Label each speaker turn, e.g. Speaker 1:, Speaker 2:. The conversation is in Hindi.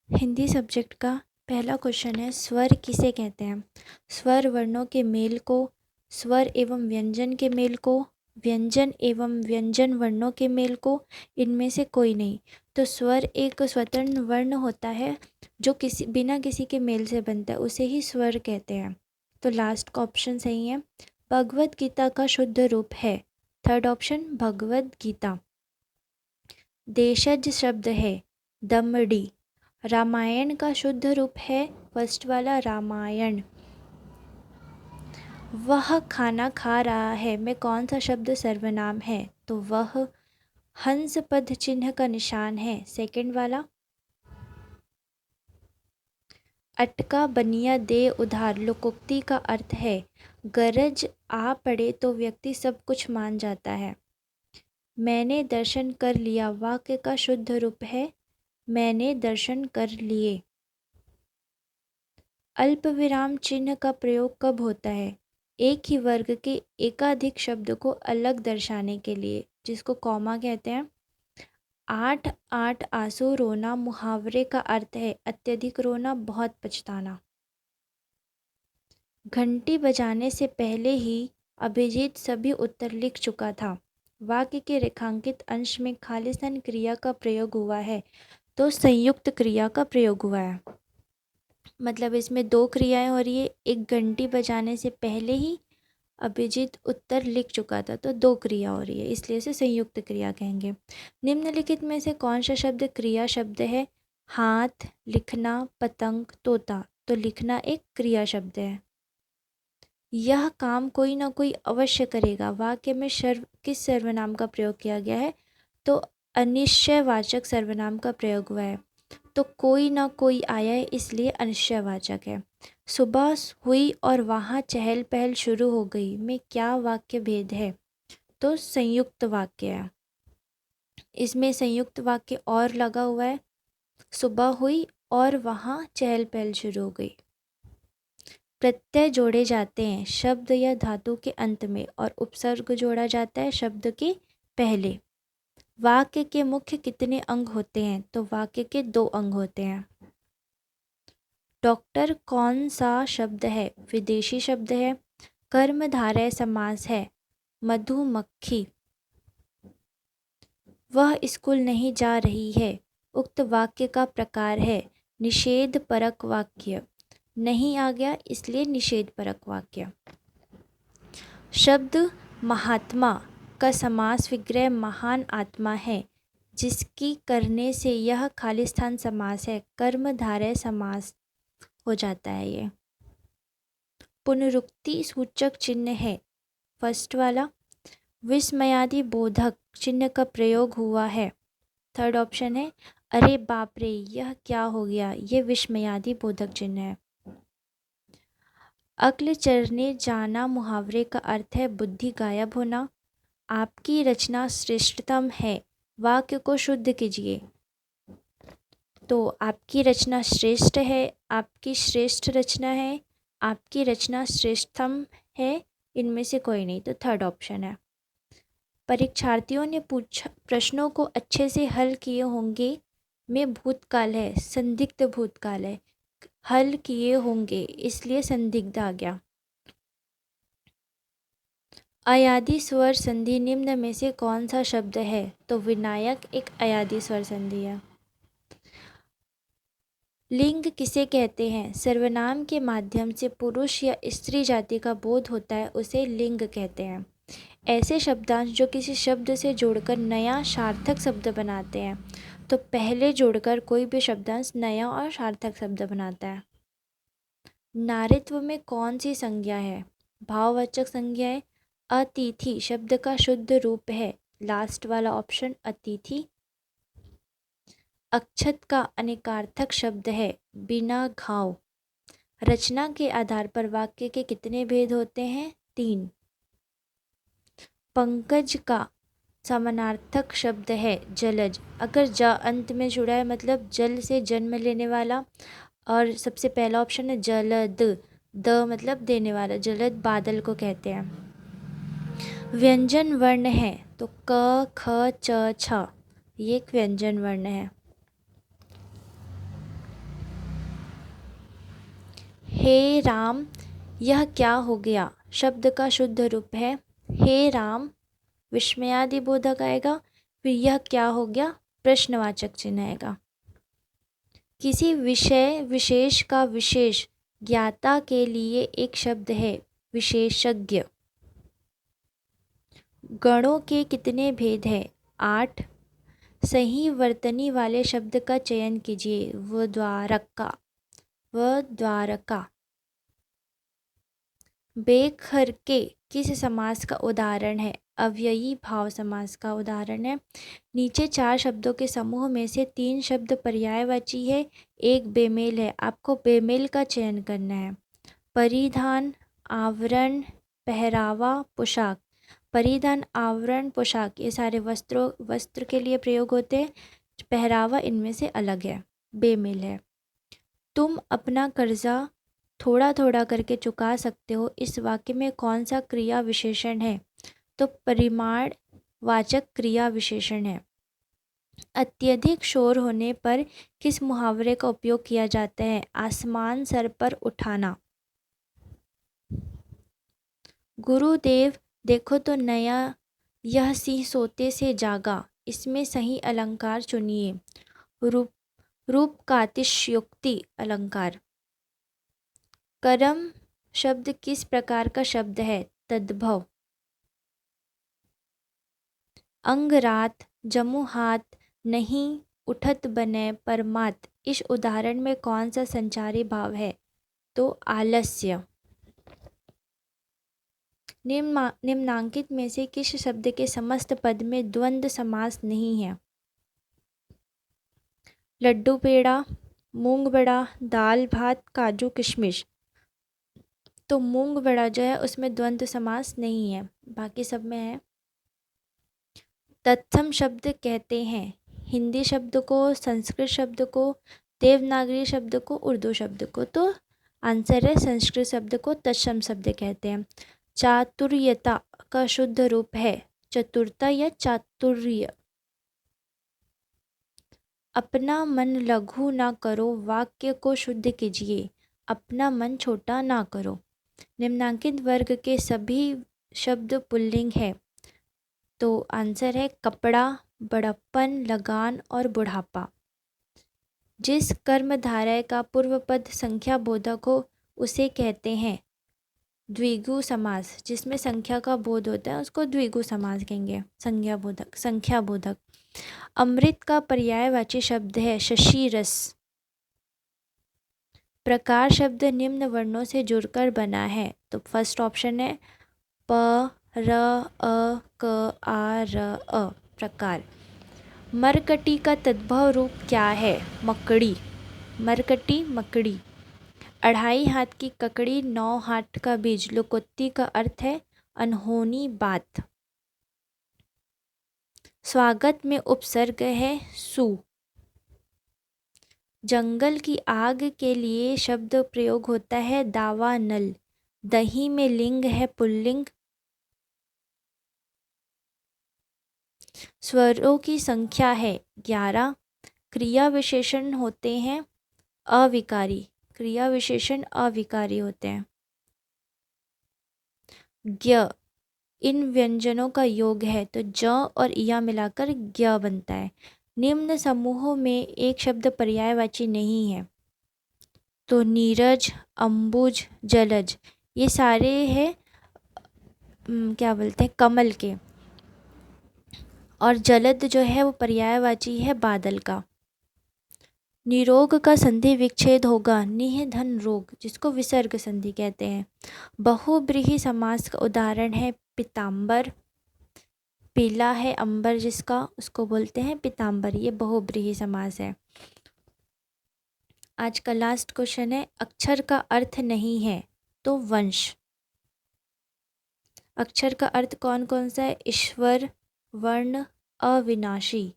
Speaker 1: हिंदी सब्जेक्ट का पहला क्वेश्चन है, स्वर किसे कहते हैं? स्वर वर्णों के मेल को, स्वर एवं व्यंजन के मेल को, व्यंजन एवं व्यंजन वर्णों के मेल को, इनमें से कोई नहीं। तो स्वर एक स्वतंत्र वर्ण होता है जो बिना किसी के मेल से बनता है, उसे ही स्वर कहते हैं। तो लास्ट का ऑप्शन सही है। भगवद गीता का शुद्ध रूप है, थर्ड ऑप्शन भगवद गीता। देशज शब्द है, दमड़ी। रामायण का शुद्ध रूप है, फर्स्ट वाला रामायण। वह खाना खा रहा है में कौन सा शब्द सर्वनाम है? तो वह हंस पद चिन्ह का निशान है, सेकंड वाला। अटका बनिया दे उधार लोकोक्ति का अर्थ है, गरज आ पड़े तो व्यक्ति सब कुछ मान जाता है। मैंने दर्शन कर लिया वाक्य का शुद्ध रूप है, मैंने दर्शन कर लिए। अल्प विराम चिन्ह का प्रयोग कब होता है? एक ही वर्ग के एकाधिक शब्द को अलग दर्शाने के लिए, जिसको कॉमा कहते हैं। 8 आंसू रोना मुहावरे का अर्थ है अत्यधिक रोना, बहुत पछताना। घंटी बजाने से पहले ही अभिजीत सभी उत्तर लिख चुका था। वाक्य के रेखांकित अंश में खालिस्तान क्रिया का प्रयोग हुआ है, तो संयुक्त क्रिया का प्रयोग हुआ है। मतलब इसमें दो क्रियाएं हो रही है, एक घंटी बजाने से पहले ही अभिजीत उत्तर लिख चुका था, तो दो क्रिया हो रही है, इसलिए इसे संयुक्त क्रिया कहेंगे। निम्नलिखित में से कौन सा शब्द क्रिया शब्द है? हाथ, लिखना, पतंग, तोता। तो लिखना एक क्रिया शब्द है। यह काम कोई ना कोई अवश्य करेगा वाक्य में किस सर्वनाम का प्रयोग किया गया है? तो अनिश्चयवाचक सर्वनाम का प्रयोग हुआ है। तो कोई ना कोई आया है, इसलिए अनिश्चयवाचक है। सुबह हुई और वहाँ चहल पहल शुरू हो गई में क्या वाक्य भेद है? तो संयुक्त वाक्य है। इसमें संयुक्त वाक्य और लगा हुआ है, सुबह हुई और वहाँ चहल पहल शुरू हो गई। प्रत्यय जोड़े जाते हैं शब्द या धातु के अंत में और उपसर्ग जोड़ा जाता है शब्द के पहले। वाक्य के मुख्य कितने अंग होते हैं? तो वाक्य के 2 अंग होते हैं। डॉक्टर कौन सा शब्द है? विदेशी शब्द है। कर्मधारय समास है, मधुमक्खी। वह स्कूल नहीं जा रही है, उक्त वाक्य का प्रकार है निषेध परक वाक्य। नहीं आ गया, इसलिए निषेध परक वाक्य। शब्द महात्मा का समास विग्रह महान आत्मा है, जिसकी करने से यह खालिस्तान समास है, कर्मधारय समास हो जाता है ये। पुनरुक्ति सूचक चिन्ह है, फर्स्ट वाला। विस्मयादि बोधक चिन्ह का प्रयोग हुआ है, थर्ड ऑप्शन है। अरे बाप रे, यह क्या हो गया, ये विस्मयादि बोधक चिन्ह है। अक्ल चरने जाना मुहावरे का अर्थ है बुद्धि गायब होना। आपकी रचना श्रेष्ठतम है, वाक्य को शुद्ध कीजिए। तो आपकी रचना श्रेष्ठ है, आपकी श्रेष्ठ रचना है, आपकी रचना श्रेष्ठतम है, इनमें से कोई नहीं, तो थर्ड ऑप्शन है। परीक्षार्थियों ने प्रश्नों को अच्छे से हल किए होंगे में भूतकाल है, संदिग्ध भूतकाल है। हल किए होंगे, इसलिए संदिग्ध आ गया। अयादि स्वर संधि निम्न में से कौन सा शब्द है? तो विनायक एक अयादि स्वर संधि है। लिंग किसे कहते हैं? सर्वनाम के माध्यम से पुरुष या स्त्री जाति का बोध होता है, उसे लिंग कहते हैं। ऐसे शब्दांश जो किसी शब्द से जोड़कर नया सार्थक शब्द बनाते हैं, तो पहले जोड़कर कोई भी शब्दांश नया और सार्थक शब्द बनाता है। नारित्व में कौन सी संज्ञा है? भाववाचक संज्ञा है। अतिथि शब्द का शुद्ध रूप है, लास्ट वाला ऑप्शन अतिथि। अक्षत का अनेकार्थक शब्द है बिना घाव। रचना के आधार पर वाक्य के कितने भेद होते हैं? 3। पंकज का समानार्थक शब्द है जलज। अगर ज अंत में जुड़ा है, मतलब जल से जन्म लेने वाला, और सबसे पहला ऑप्शन है जलद, द मतलब देने वाला, जलद बादल को कहते हैं। व्यंजन वर्ण है, तो क ख च छ, ये एक व्यंजन वर्ण है। हे राम, यह क्या हो गया शब्द का शुद्ध रूप है हे राम, विस्मयादि बोधक आएगा। फिर यह क्या हो गया, प्रश्नवाचक चिन्ह आएगा। किसी विषय विशेष का विशेष ज्ञाता के लिए एक शब्द है विशेषज्ञ। गणों के कितने भेद हैं, 8। सही वर्तनी वाले शब्द का चयन कीजिए, वद्वारका। वद्वारका। बेखर के किस समास का उदाहरण है, अव्ययी भाव समास का उदाहरण है। नीचे 4 शब्दों के समूह में से 3 शब्द पर्यायवाची है, एक बेमेल है। आपको बेमेल का चयन करना है। परिधान, आवरण, पहरावा, पोशाक। परिधान, आवरण, पोशाक ये सारे वस्त्र के लिए प्रयोग होते हैं। पहरावा इनमें से अलग है, बेमेल है। तुम अपना कर्जा थोड़ा थोड़ा करके चुका सकते हो, इस वाक्य में कौन सा क्रिया विशेषण है, तो परिमाण वाचक क्रिया विशेषण है। अत्यधिक शोर होने पर किस मुहावरे का उपयोग किया जाता है, आसमान सर पर उठाना। गुरुदेव देखो तो नया यह सिंह सोते से जागा, इसमें सही अलंकार चुनिए। रूप रूपकातिशयोक्ति अलंकार। करम शब्द किस प्रकार का शब्द है, तद्भव। अंगरात, जमु हाथ, नहीं, उठत बने, परमात इस उदाहरण में कौन सा संचारी भाव है, तो आलस्य। निम्नांकित में से किस शब्द के समस्त पद में द्वंद्व समास नहीं है, लड्डू पेड़ा, मूंग बड़ा, दाल भात, काजू किशमिश। तो मूंग बड़ा जो है उसमें द्वंद्व समास नहीं है, बाकी सब में है। तत्सम शब्द कहते हैं हिंदी शब्द को, संस्कृत शब्द को, देवनागरी शब्द को, उर्दू शब्द को। तो आंसर है संस्कृत शब्द को तत्सम शब्द कहते हैं। चातुर्यता का शुद्ध रूप है चतुरता या चातुर्य। अपना मन लघु ना करो, वाक्य को शुद्ध कीजिए, अपना मन छोटा ना करो। निम्नांकित वर्ग के सभी शब्द पुल्लिंग है, तो आंसर है कपड़ा, बड़प्पन, लगान और बुढ़ापा। जिस कर्मधारय का पूर्व पद संख्या बोधक हो उसे कहते हैं द्विगु समास। जिसमें संख्या का बोध होता है उसको द्विगु समास कहेंगे, संख्या बोधक। अमृत का पर्यायवाची शब्द है शशि रस। प्रकार शब्द निम्न वर्णों से जुड़कर बना है, तो फर्स्ट ऑप्शन है प र अ क आ र अ, प्रकार। मरकटी का तद्भव रूप क्या है, मकड़ी। मरकटी, मकड़ी। 2.5 हाथ की ककड़ी, 9 हाथ का बीज। लुकोत्ती का अर्थ है अनहोनी बात। स्वागत में उपसर्ग है सु। जंगल की आग के लिए शब्द प्रयोग होता है दावानल। दही में लिंग है पुल्लिंग। स्वरों की संख्या है 11। क्रिया विशेषण होते हैं अविकारी। क्रिया विशेषण अविकारी होते हैं। ज्ञ इन व्यंजनों का योग है, तो ज और इया मिलाकर ज्ञ बनता है। निम्न समूहों में एक शब्द पर्यायवाची नहीं है, तो नीरज, अंबुज, जलज ये सारे हैं क्या बोलते हैं कमल के। और जलद जो है वो पर्यायवाची है बादल का। निरोग का संधि विच्छेद होगा निह धन रोग, जिसको विसर्ग संधि कहते हैं। बहुब्रीहि समास का उदाहरण है पीताम्बर। पीला है अंबर जिसका, उसको बोलते हैं पीताम्बर। ये बहुब्रीहि समास है। आज का लास्ट क्वेश्चन है अक्षर का अर्थ नहीं है, तो वंश। अक्षर का अर्थ कौन कौन सा है, ईश्वर, वर्ण, अविनाशी।